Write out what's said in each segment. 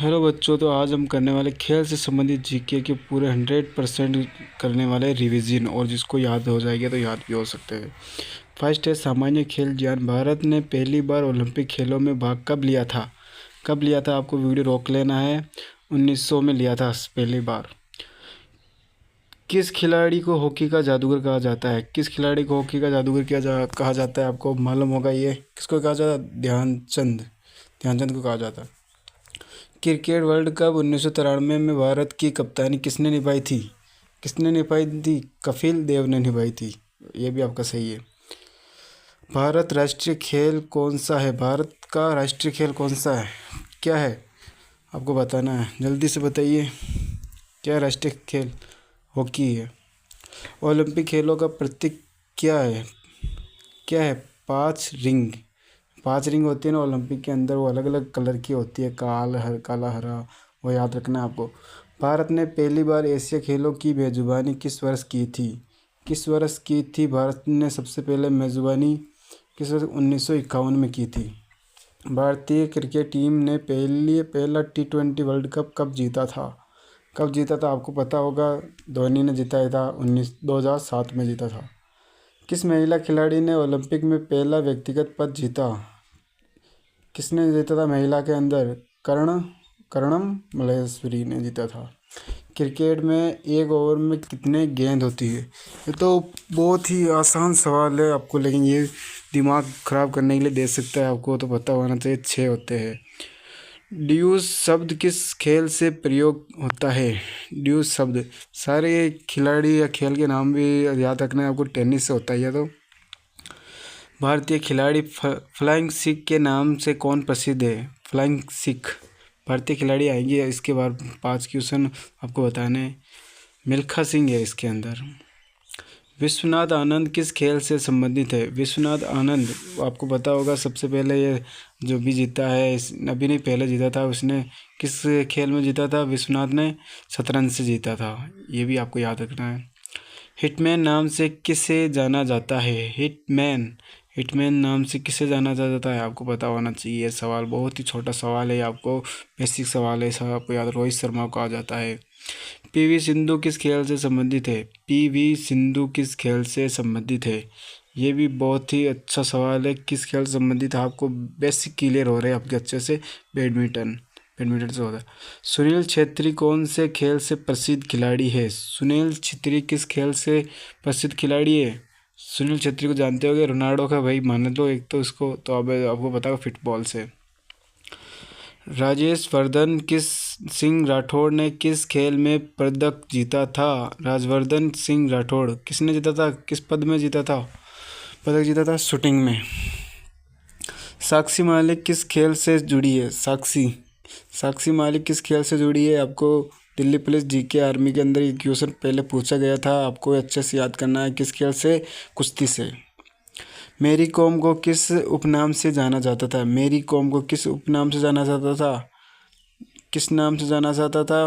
Hello बच्चों, तो आज हम करने वाले खेल से संबंधित जीके के पूरे 100% करने वाले रिवीजन, और जिसको याद हो जाएगा तो याद भी हो सकते हैं। फर्स्ट है सामान्य खेल ज्ञान। भारत ने पहली बार ओलंपिक खेलों में भाग कब लिया था? कब लिया था? आपको वीडियो रोक लेना है। 1900 में लिया था पहली बार। किस खिलाड़ी को हॉकी का जादूगर कहा जाता है? किस खिलाड़ी को हॉकी का जादूगर कहा जाता है? आपको मालूम होगा। ये किसको कहा जाता है? ध्यानचंद। ध्यानचंद को कहा जाता है। क्रिकेट वर्ल्ड कप 1993 में भारत की कप्तानी किसने निभाई थी? किसने निभाई थी? कपिल देव ने निभाई थी। ये भी आपका सही है। भारत राष्ट्रीय खेल कौन सा है? भारत का राष्ट्रीय खेल कौन सा है? क्या है? आपको बताना है, जल्दी से बताइए। क्या राष्ट्रीय खेल? हॉकी है। ओलंपिक खेलों का प्रतीक क्या है? क्या है? 5 रिंग। 5 रिंग होती है ना ओलंपिक के अंदर, वो अलग अलग कलर की होती है, काला हरा। वो याद रखना है आपको। भारत ने पहली बार एशिया खेलों की मेज़बानी किस वर्ष की थी? किस वर्ष की थी भारत ने सबसे पहले मेज़बानी? किस वर्ष? 1951 में की थी। भारतीय क्रिकेट टीम ने पहला T20 वर्ल्ड कप कब जीता था? कब जीता था? आपको पता होगा। धोनी ने जीता था। 2007 में जीता था। किस महिला खिलाड़ी ने ओलंपिक में पहला व्यक्तिगत पद जीता? किसने जीता था महिला के अंदर? कर्णम मल्लेश्वरी ने जीता था। क्रिकेट में एक ओवर में कितने गेंद होती है? ये तो बहुत ही आसान सवाल है आपको, लेकिन ये दिमाग ख़राब करने के लिए दे सकता है। आपको तो पता होना चाहिए। 6 होते हैं। ड्यूस शब्द किस खेल से प्रयोग होता है? ड्यूस शब्द सारे खिलाड़ी या खेल के नाम भी याद रखना है आपको। टेनिस से होता है यह तो। भारतीय खिलाड़ी फ्लाइंग सिख के नाम से कौन प्रसिद्ध है? फ्लाइंग सिख भारतीय खिलाड़ी आएंगे। इसके बाद 5 क्वेश्चन आपको बताने हैं। मिल्खा सिंह है इसके अंदर। विश्वनाथ आनंद किस खेल से संबंधित है? विश्वनाथ आनंद आपको पता होगा। सबसे पहले ये जो भी जीता है, अभी नहीं पहले जीता था उसने। किस खेल में जीता था? विश्वनाथ ने शतरंज से जीता था। ये भी आपको याद रखना है। हिटमैन नाम से किसे जाना जाता है? हिटमैन नाम से किसे जाना जाता है? आपको पता होना चाहिए। सवाल बहुत ही छोटा सवाल है, आपको बेसिक सवाल है, सब आपको याद। रोहित शर्मा को कहा जाता है। पीवी सिंधु किस खेल से संबंधित है? पीवी सिंधु किस खेल से संबंधित है? ये भी बहुत ही अच्छा सवाल है। किस खेल से संबंधित है? आपको बेसिक क्लियर हो रहे हैं आपके अच्छे से। बैडमिंटन से होता है। सुनील छेत्री कौन से खेल से प्रसिद्ध खिलाड़ी है? सुनील छेत्री किस खेल से प्रसिद्ध खिलाड़ी है? सुनील छेत्री को जानते होगे, रोनाल्डो का भाई मान लो एक तो इसको। तो अब आपको पता होगा फुटबॉल से। राजेश वर्धन किस सिंह राठौड़ ने किस खेल में पदक जीता था? राजवर्धन सिंह राठौड़ किसने जीता था? किस पद में जीता था? पदक जीता था शूटिंग में। साक्षी मालिक किस खेल से जुड़ी है? साक्षी मालिक किस खेल से जुड़ी है? आपको दिल्ली पुलिस जीके आर्मी के अंदर ये क्वेश्चन पहले पूछा गया था। आपको अच्छे से याद करना है। किस खेल से? कुश्ती से। मेरी कॉम को किस उपनाम से जाना जाता था? मेरी कॉम को किस उपनाम से जाना जाता था? किस नाम से जाना जाता था?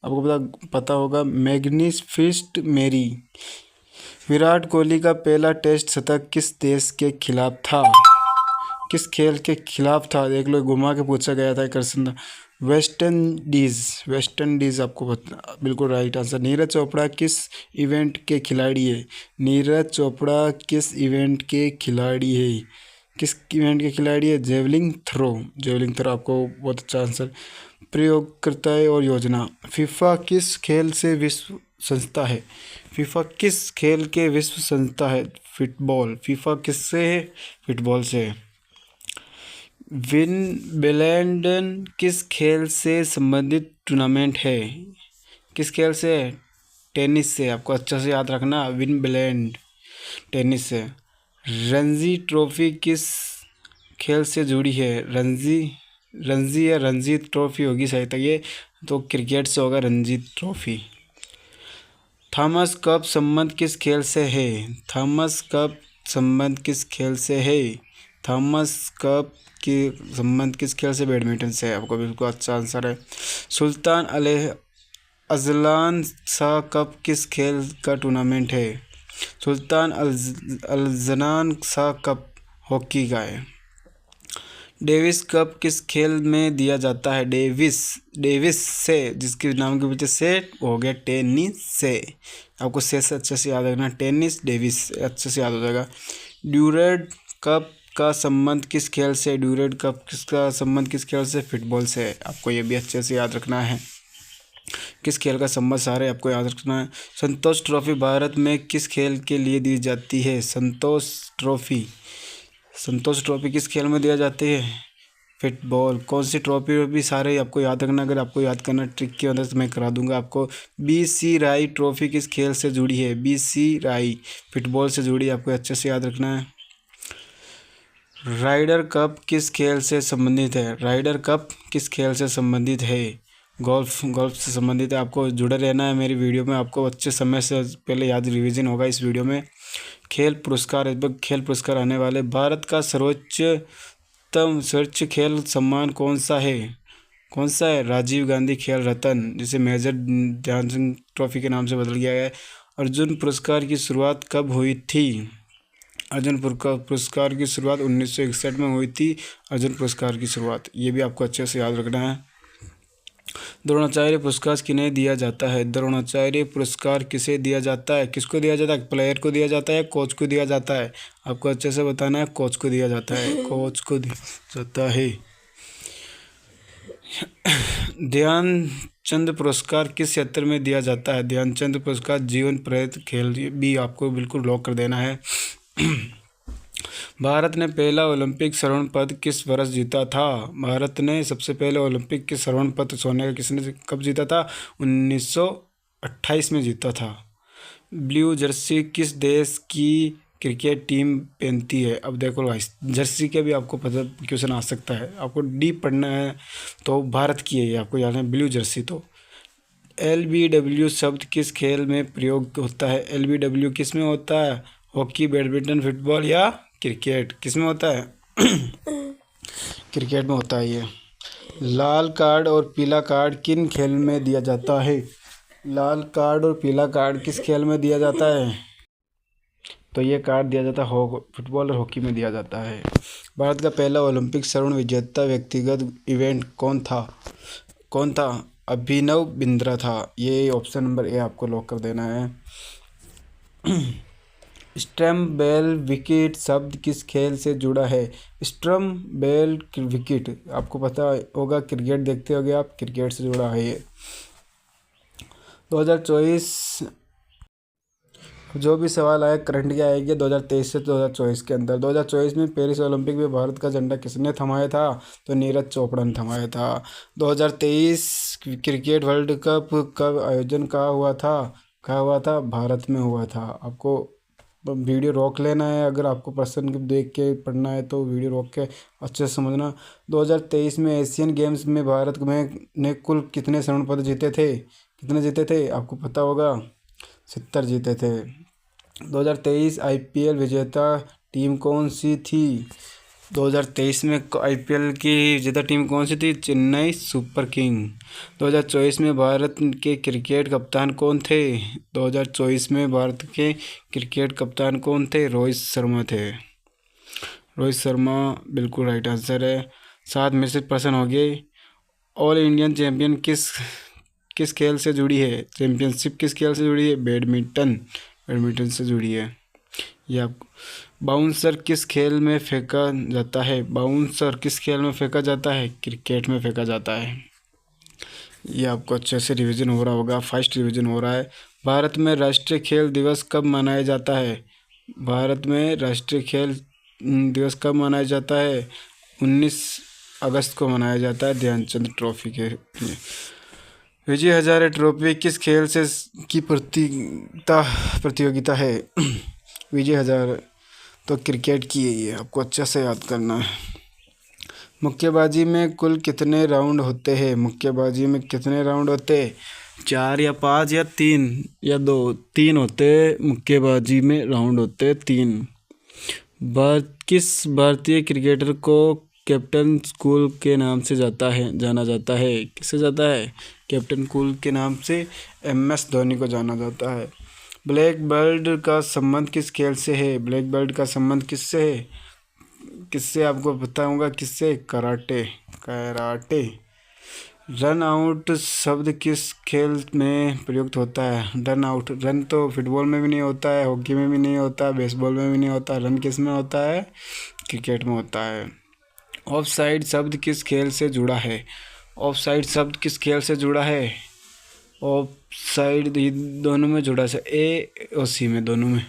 आपको पता होगा। Magnificent Mary. विराट कोहली का पहला टेस्ट शतक किस देश के खिलाफ था? किस खेल के खिलाफ था? देख लो, घुमा के पूछा गया था क्वेश्चन। वेस्ट इंडीज आपको पता, बिल्कुल राइट आंसर। नीरज चोपड़ा किस इवेंट के खिलाड़ी है? नीरज चोपड़ा किस इवेंट के खिलाड़ी है? किस इवेंट के खिलाड़ी है? जेवलिंग थ्रो आपको बहुत अच्छा आंसर। प्रयोगकर्ता और योजना। फीफा किस खेल से विश्व संस्था है? फीफा किस खेल के विश्व संस्था है? फुटबॉल। फीफा किससे है? फुटबॉल से है। विंबलडन किस खेल से संबंधित टूर्नामेंट है? किस खेल से? टेनिस से। आपको अच्छा से याद रखना। विंबलडन टेनिस से। रणजी ट्रॉफी किस खेल से जुड़ी है? रणजी या रणजी ट्रॉफी होगी शायद तक। ये तो क्रिकेट से होगा। रणजी ट्रॉफी। थॉमस कप संबंध किस खेल से है? थॉमस कप संबंध किस खेल से है? थॉमस कप के संबंध किस खेल से? बैडमिंटन से। आपको बिल्कुल अच्छा आंसर है। सुल्तान अजलान शाह कप किस खेल का टूर्नामेंट है? Sultan Azlan Shah cup hockey का है। डेविस कप किस खेल में दिया जाता है? डेविस से, जिसके नाम के पीछे से वो हो गया टेनिस से। आपको से अच्छे से याद रखना, टेनिस डेविस अच्छे से याद हो जाएगा। ड्यूरेंट कप का संबंध किस खेल से? ड्यूरेंट कप किसका संबंध किस खेल से? फुटबॉल से। आपको ये भी अच्छे से याद रखना है। किस खेल का संबंध सारे आपको याद रखना है। संतोष ट्रॉफी भारत में किस खेल के लिए दी जाती है? संतोष ट्रॉफी किस खेल में दिया जाती है? फुटबॉल। कौन सी ट्रॉफी भी सारे आपको याद रखना। अगर आपको याद करना ट्रिक की मदद से मैं करा दूंगा आपको। BC राय ट्रॉफी किस खेल से जुड़ी है? BC राय फुटबॉल से जुड़ी है, आपको अच्छे से याद रखना है। राइडर कप किस खेल से संबंधित है? राइडर कप किस खेल से संबंधित है? गोल्फ से संबंधित है। आपको जुड़े रहना है मेरी वीडियो में, आपको अच्छे समय से पहले याद रिवीजन होगा इस वीडियो में। खेल पुरस्कार आने वाले। भारत का सर्वोच्च खेल सम्मान कौन सा है? राजीव गांधी खेल रत्न, जिसे मेजर ध्यानचंद ट्रॉफी के नाम से बदल गया है। अर्जुन पुरस्कार की शुरुआत कब हुई थी? अर्जुन पुरस्कार की शुरुआत 1961 में हुई थी। अर्जुन पुरस्कार की शुरुआत, ये भी आपको अच्छे से याद रखना है। द्रोणाचार्य पुरस्कार किन्हें दिया जाता है? द्रोणाचार्य पुरस्कार किसे दिया जाता है? किसको दिया जाता है? प्लेयर को दिया जाता है, कोच को दिया जाता है? आपको अच्छे से बताना है। कोच को दिया जाता है, कोच को दिया जाता है। ध्यानचंद पुरस्कार किस क्षेत्र में दिया जाता है? ध्यानचंद पुरस्कार जीवन प्रेरित खेल भी आपको बिल्कुल लॉक कर देना है। भारत ने पहला ओलंपिक स्वर्ण पदक किस वर्ष जीता था? भारत ने सबसे पहले ओलंपिक के स्वर्ण पदक सोने का किसने कब जीता था? 1928 में जीता था। ब्लू जर्सी किस देश की क्रिकेट टीम पहनती है? अब देखो भाई, जर्सी के भी आपको पता क्वेश्चन आ सकता है, आपको डीप पढ़ना है तो भारत की है ये आपको याद है, ब्लू जर्सी। तो LBW शब्द किस खेल में प्रयोग होता है? LBW किस में होता है? हॉकी, बैडमिंटन, फुटबॉल या क्रिकेट? किस में होता है? क्रिकेट में होता है ये। लाल कार्ड और पीला कार्ड किन खेल में दिया जाता है? लाल कार्ड और पीला कार्ड किस खेल में दिया जाता है? तो ये कार्ड दिया जाता है फुटबॉल और हॉकी में दिया जाता है। भारत का पहला ओलंपिक स्वर्ण विजेता व्यक्तिगत इवेंट कौन था? अभिनव बिंद्रा था। ये ऑप्शन नंबर ए आपको लॉक कर देना है। स्टंप बेल विकेट शब्द किस खेल से जुड़ा है? स्टंप बेल विकेट आपको पता होगा, क्रिकेट देखते होगे आप, क्रिकेट से जुड़ा है ये। 2024 जो भी सवाल आया करंट के आएगी 2023 से 2024 के अंदर। 2024 में पेरिस ओलंपिक में भारत का झंडा किसने थमाया था? तो नीरज चोपड़ा ने थमाया था। 2023 क्रिकेट वर्ल्ड कप कब आयोजन कहाँ हुआ था? भारत में हुआ था। आपको वीडियो रोक लेना है, अगर आपको प्रश्न देख के पढ़ना है तो वीडियो रोक के अच्छे से समझना। 2023 में एशियन गेम्स में भारत ने कुल कितने स्वर्ण पदक जीते थे? कितने जीते थे आपको पता होगा? 70 जीते थे। 2023 IPL विजेता टीम कौन सी थी? 2023 में IPL की विजेता टीम कौन सी थी? Chennai super king. 2024 में भारत के क्रिकेट कप्तान कौन थे? 2024 में भारत के क्रिकेट कप्तान कौन थे? रोहित शर्मा थे। रोहित शर्मा बिल्कुल राइट आंसर है। 7 में से पर्सन हो गए। ऑल इंडियन चैम्पियन किस खेल से जुड़ी है? चैम्पियनशिप किस खेल से जुड़ी है? बैडमिंटन से जुड़ी है। ये आपको बाउंसर किस खेल में फेंका जाता है? बाउंसर किस खेल में फेंका जाता है? क्रिकेट में फेंका जाता है। ये आपको अच्छे से रिवीजन हो रहा होगा, फर्स्ट रिवीजन हो रहा है। भारत में राष्ट्रीय खेल दिवस कब मनाया जाता है? भारत में राष्ट्रीय खेल दिवस कब मनाया जाता है? 19 अगस्त को मनाया जाता है, ध्यानचंद ट्रॉफी के लिए। विजय हजारे ट्रॉफी किस खेल से की प्रतियोगिता है? विजय हजारे तो क्रिकेट की है, ये आपको अच्छे से याद करना है। मुक्केबाजी में कुल कितने राउंड होते हैं? मुक्केबाजी में कितने राउंड होते हैं? 4 या 5 या 3 या 2? 3 होते मुक्केबाजी में, राउंड होते 3। किस भारतीय क्रिकेटर को कैप्टन कूल के नाम से जाना जाता है? किससे जाता है? कैप्टन कूल के नाम से MS धोनी को जाना जाता है। ब्लैक बेल्ट का संबंध किस खेल से है? ब्लैक बेल्ट का संबंध किससे है? किससे आपको बताऊंगा, किससे, कराटे, कराटे। रन आउट शब्द किस खेल में प्रयुक्त होता है? रन आउट, रन तो फुटबॉल में भी नहीं होता है, हॉकी में भी नहीं होता, बेसबॉल में भी नहीं होता। रन किस में होता है? क्रिकेट में होता है। ऑफ साइड शब्द किस खेल से जुड़ा है? ऑफ साइड शब्द किस खेल से जुड़ा है? ऑफ साइड दोनों में जुड़ा है, ए और सी में, दोनों में।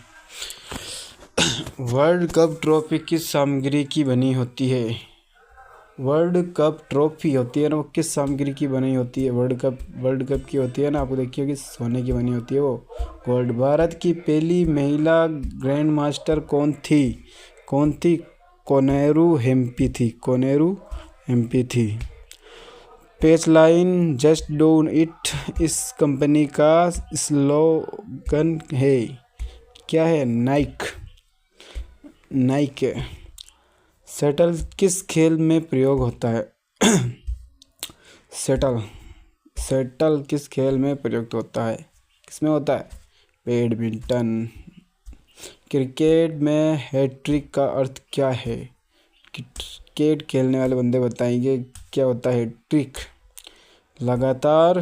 वर्ल्ड कप ट्रॉफी किस सामग्री की बनी होती है? वर्ल्ड कप ट्रॉफी होती है ना, वो किस सामग्री की बनी होती है? वर्ल्ड कप की होती है ना, आपको देखिए कि सोने की बनी होती है वो, गोल्ड। भारत की पहली महिला ग्रैंड मास्टर कौन थी? कौन थी? कोनेरू हेम्पी थी, कोनेरू हेम्पी थी। Page line just do it इस कंपनी का स्लोगन है, क्या है? नाइक, नाइक है। शटल किस खेल में प्रयोग होता है? शटल, शटल किस खेल में प्रयुक्त होता है? किसमें होता है? बैडमिंटन। क्रिकेट में हैट्रिक का अर्थ क्या है? क्रिकेट खेलने वाले बंदे बताएंगे क्या होता है हैट्रिक। लगातार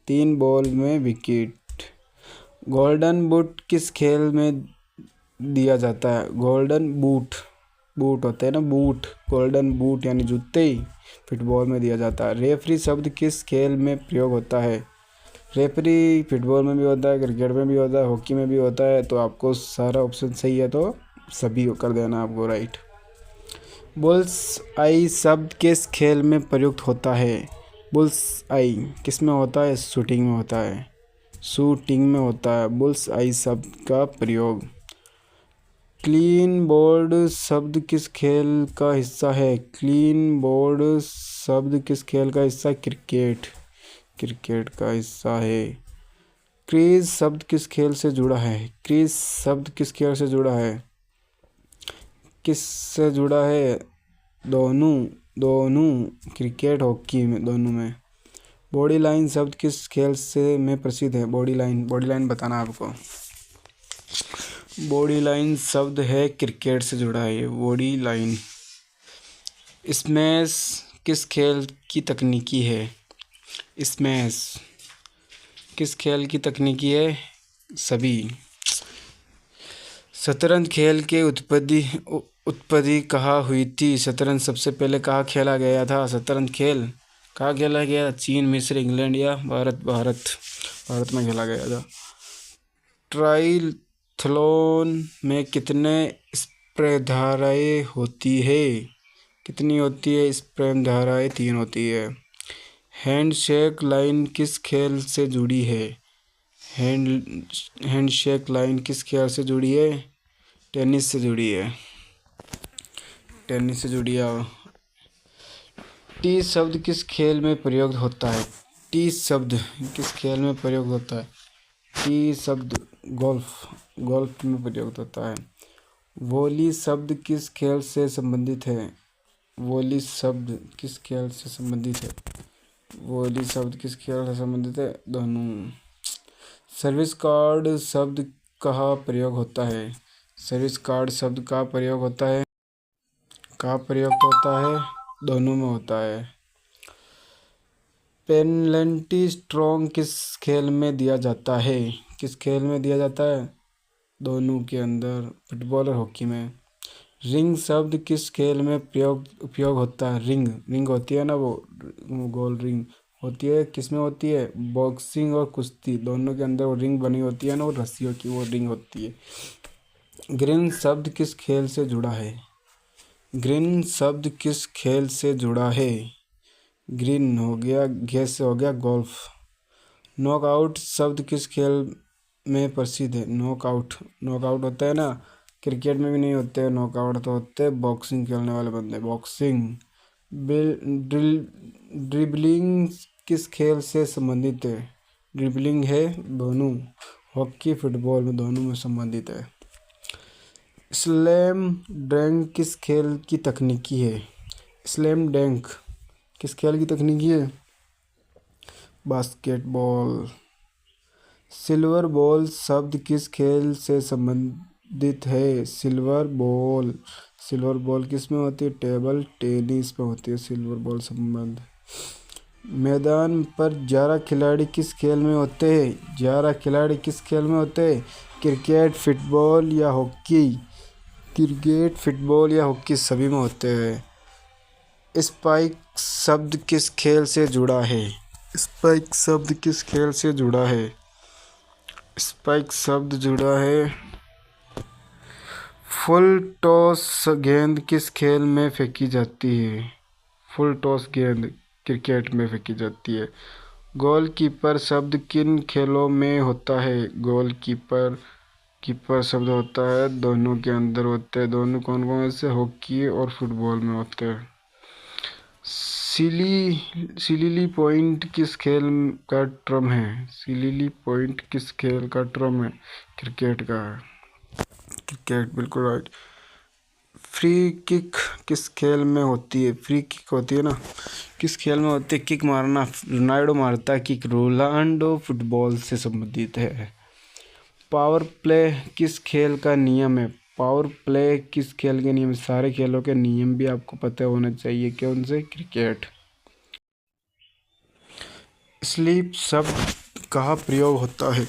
3 बॉल में विकेट। गोल्डन बूट किस खेल में दिया जाता है? गोल्डन बूट, बूट होते हैं ना, बूट, गोल्डन बूट यानी जूते, फुटबॉल में दिया जाता है। रेफरी शब्द किस खेल में प्रयोग होता है? रेफरी फुटबॉल में भी होता है, क्रिकेट में भी होता है, हॉकी में भी होता है। तो आपको सारा ऑप्शन सही है, तो सभी कर देना आपको राइट। बुल्स आई शब्द किस खेल में प्रयुक्त होता है? बुल्स आई किस में होता है? शूटिंग में होता है, शूटिंग में होता है बुल्स आई शब्द का प्रयोग। क्लीन बोर्ड शब्द किस खेल का हिस्सा है? क्लीन बोर्ड शब्द किस खेल का हिस्सा? क्रिकेट, क्रिकेट का हिस्सा है। क्रीज शब्द किस खेल से जुड़ा है? क्रीज शब्द किस खेल से जुड़ा है? किस से जुड़ा है? दोनों, दोनों, क्रिकेट हॉकी में, दोनों में। बॉडी लाइन शब्द किस खेल से में प्रसिद्ध है? बॉडी लाइन, बॉडी लाइन बताना आपको। बॉडी लाइन शब्द है क्रिकेट से जुड़ा है ये, बॉडी लाइन। स्मैश किस खेल की तकनीकी है? स्मैश किस खेल की तकनीकी है? सभी। शतरंज खेल के उत्पत्ति कहाँ हुई थी? शतरंज सबसे पहले कहाँ खेला गया था? शतरंज खेल कहाँ खेला गया? चीन, मिस्र, इंग्लैंड या भारत? भारत में खेला गया था। ट्राइथलॉन में कितने स्पर्धाएं होती है? कितनी होती है स्पर्धाएं? 3 होती है। हैंडशेक लाइन किस खेल से जुड़ी है? हैंडशेक लाइन किस खेल से जुड़ी है? टेनिस से जुड़ी है, टेनिस से जुड़ी है। टी शब्द किस खेल में प्रयोग होता है? टी शब्द किस खेल में प्रयोग होता है? टी शब्द गोल्फ, गोल्फ में प्रयोग होता है। वॉली शब्द किस खेल से संबंधित है? वॉली शब्द किस खेल से संबंधित है? वॉली शब्द किस खेल से संबंधित है? दोनों। सर्विस कार्ड शब्द कहाँ प्रयोग होता है? सर्विस कार्ड शब्द का प्रयोग होता है, कहाँ प्रयोग होता है? दोनों में होता है। पेनल्टी स्ट्रोक किस खेल में दिया जाता है? किस खेल में दिया जाता है? दोनों के अंदर, फुटबॉल और हॉकी में। रिंग शब्द किस खेल में उपयोग होता है? रिंग, रिंग होती है ना वो गोल रिंग होती है, किस में होती है? बॉक्सिंग और कुश्ती दोनों के अंदर वो रिंग बनी होती है ना, वो रस्सियों की वो रिंग होती है। ग्रीन शब्द किस खेल से जुड़ा है? ग्रीन शब्द किस खेल से जुड़ा है? ग्रीन हो गया, घेस से हो गया गोल्फ। नॉकआउट शब्द किस खेल में प्रसिद्ध है? नॉकआउट, नॉकआउट होता है ना, क्रिकेट में भी नहीं होते हैं नॉकआउट, तो होते हैं बॉक्सिंग खेलने वाले बंदे, बॉक्सिंग। ड्रिबलिंग किस खेल से संबंधित है? ड्रिबलिंग है दोनों, हॉकी फुटबॉल में, दोनों में संबंधित है। स्लैम डंक किस खेल की तकनीकी है? स्लैम डंक किस खेल की तकनीकी है? बास्केटबॉल। सिल्वर बॉल शब्द किस खेल से संबंधित है? सिल्वर बॉल सिल्वर बॉल किस में होती है? टेबल टेनिस में होती है सिल्वर बॉल संबंध। मैदान पर 11 खिलाड़ी किस खेल में होते हैं? 11 खिलाड़ी किस खेल में होते हैं? क्रिकेट, फुटबॉल या हॉकी? क्रिकेट, फुटबॉल या हॉकी सभी में होते हैं। स्पाइक शब्द किस खेल से जुड़ा है? स्पाइक शब्द किस खेल से जुड़ा है? स्पाइक शब्द जुड़ा है फुल टॉस गेंद किस खेल में फेंकी जाती है? फुल टॉस गेंद क्रिकेट में फेंकी जाती है। गोलकीपर शब्द किन खेलों में होता है? गोलकीपर कीपर शब्द होता है दोनों के अंदर होते हैं। दोनों कौन कौन से? हॉकी और फुटबॉल में होते हैं। सिलीली पॉइंट किस खेल का टर्म है? सिलीली पॉइंट किस खेल का टर्म है? क्रिकेट का है। क्रिकेट बिल्कुल राइट। फ्री किक किस खेल में होती है? फ्री किक होती है ना, किस खेल में होती है? किक मारना रोनाल्डो मारता है किक। रोनाल्डो फुटबॉल से संबंधित है। पावर प्ले किस खेल का नियम है? पावर प्ले किस खेल के नियम? सारे खेलों के नियम भी आपको पता होना चाहिए। कौन से? क्रिकेट। स्लीप शब्द का प्रयोग होता है?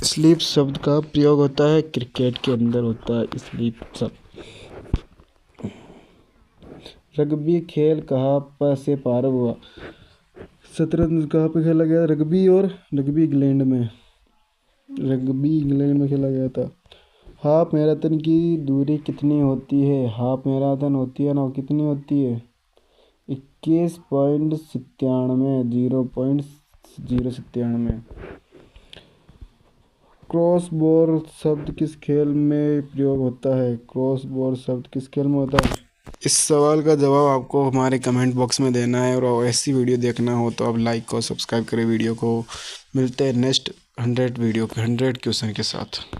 स्लीप शब्द का प्रयोग होता है क्रिकेट के अंदर होता है स्लीप शब्द। रग्बी खेल कहाँ पर से प्रारंभ हुआ? शतरंज कहाँ पे खेला गया? रग्बी इंग्लैंड में। रग्बी इंग्लैंड में खेला गया था। हाफ मैराथन की दूरी कितनी होती है? हाफ मैराथन होती है ना, कितनी होती है? 21.97, 0.097। क्रॉस बोर शब्द किस खेल में प्रयोग होता है? क्रॉस बोर शब्द किस खेल में होता है? इस सवाल का जवाब आपको हमारे कमेंट बॉक्स में देना है। और ऐसी वीडियो देखना हो तो आप लाइक और सब्सक्राइब करें वीडियो को। मिलते हैं नेक्स्ट 100 वीडियो के 100 क्वेश्चन के साथ।